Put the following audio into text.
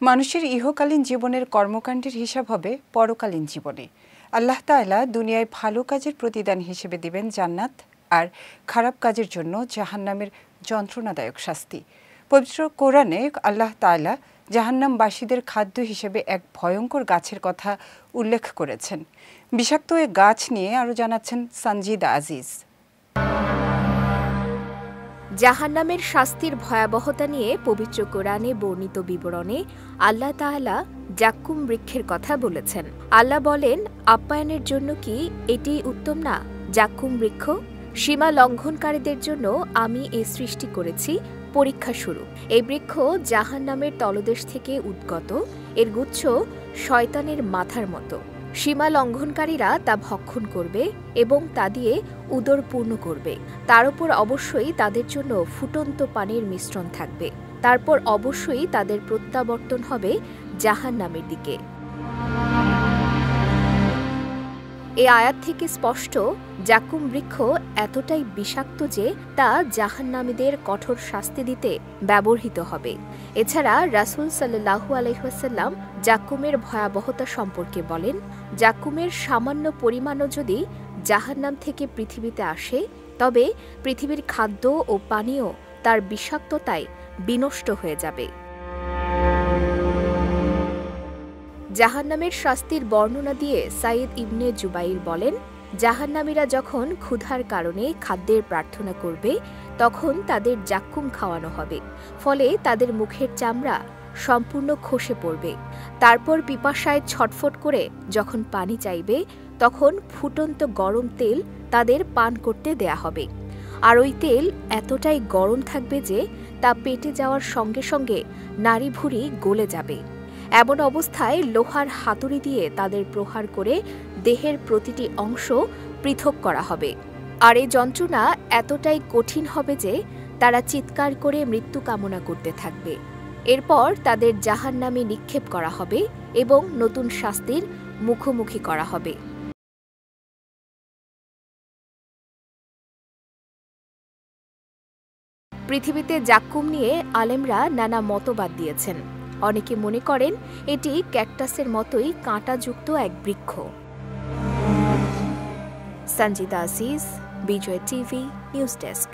মানুষের ইহকালীন জীবনের কর্মকাণ্ডের হিসাব হবে পরকালীন জীবনে। আল্লাহ তাআলা দুনিয়ায় ভালো কাজের প্রতিদান হিসেবে দিবেন জান্নাত, আর খারাপ কাজের জন্য জাহান্নামের যন্ত্রণাদায়ক শাস্তি। পবিত্র কোরআনে আল্লাহ তাআলা জাহান্নামবাসীদের খাদ্য হিসেবে এক ভয়ঙ্কর গাছের কথা উল্লেখ করেছেন। বিষাক্ত এ গাছ নিয়ে আরও জানাচ্ছেন সঞ্জিদা আজিজ। জাহান্নামের শাস্তির ভয়াবহতা নিয়ে পবিত্র কোরআনে বর্ণিত বিবরণে আল্লাহ তাআলা জাক্কুম বৃক্ষের কথা বলেছেন। আল্লাহ বলেন, আপ্যায়নের জন্য কি এটি উত্তম না? জাক্কুম বৃক্ষ সীমা লঙ্ঘনকারীদের জন্য আমি এ সৃষ্টি করেছি পরীক্ষা স্বরূপ। এই বৃক্ষ জাহান্নামের তলদেশ থেকে উদ্গত, এর গুচ্ছ শয়তানের মাথার মতো। সীমা লঙ্ঘনকারীরা তা ভক্ষণ করবে এবং তা দিয়ে উদর পূর্ণ করবে। তার উপর অবশ্যই তাদের জন্য ফুটন্ত পানির মিশ্রণ থাকবে। তারপর অবশ্যই তাদের প্রত্যাবর্তন হবে জাহান্নামের দিকে। এই আয়াত থেকে স্পষ্ট, জাক্কুম বৃক্ষ এতটাই বিষাক্ত যে তা জাহান্নামীদের কঠোর শাস্তি দিতে ব্যবহৃত হবে। এছাড়া রাসূল সাল্লাল্লাহু আলাইহি ওয়াসাল্লাম জাক্কুমের ভয়াবহতা সম্পর্কে বলেন, জাক্কুমের সামান্য পরিমাণও যদি জাহান্নাম থেকে পৃথিবীতে আসে, তবে পৃথিবীর খাদ্য ও পানীয় তার বিষাক্ততায় বিনষ্ট হয়ে যাবে। জাহান্নামের শাস্তির বর্ণনা দিয়ে সাইদ ইবনে জুবাইর বলেন, জাহান্নামীরা যখন ক্ষুধার কারণে খাদ্যের প্রার্থনা করবে, তখন তাদের জাক্কুম খাওয়ানো হবে। ফলে তাদের মুখের চামড়া সম্পূর্ণ খসে পড়বে। তারপর পিপাসায় ছটফট করে যখন পানি চাইবে, তখন ফুটন্ত গরম তেল তাদের পান করতে দেয়া হবে। আর ওই তেল এতটাই গরম থাকবে যে তা পেটে যাওয়ার সঙ্গে সঙ্গে নাড়ি ভুঁড়ি গলে যাবে। এমন অবস্থায় লোহার হাতুড়ি দিয়ে তাদের প্রহার করে দেহের প্রতিটি অংশ পৃথক করা হবে। আর এই যন্ত্রণা এতটাই কঠিন হবে যে তারা চিৎকার করে মৃত্যু কামনা করতে থাকবে। এরপর তাদের জাহান্নামে নিক্ষেপ করা হবে এবং নতুন শাস্তির মুখোমুখি করা হবে। পৃথিবীতে জাক্কুম নিয়ে আলেমরা নানা মতবাদ দিয়েছেন। অনেকে মনে করেন এটি ক্যাকটাসের মতোই কাঁটাযুক্ত এক বৃক্ষ। সঞ্জিদা আজিজ, বিজয় টিভি নিউজ ডেস্ক।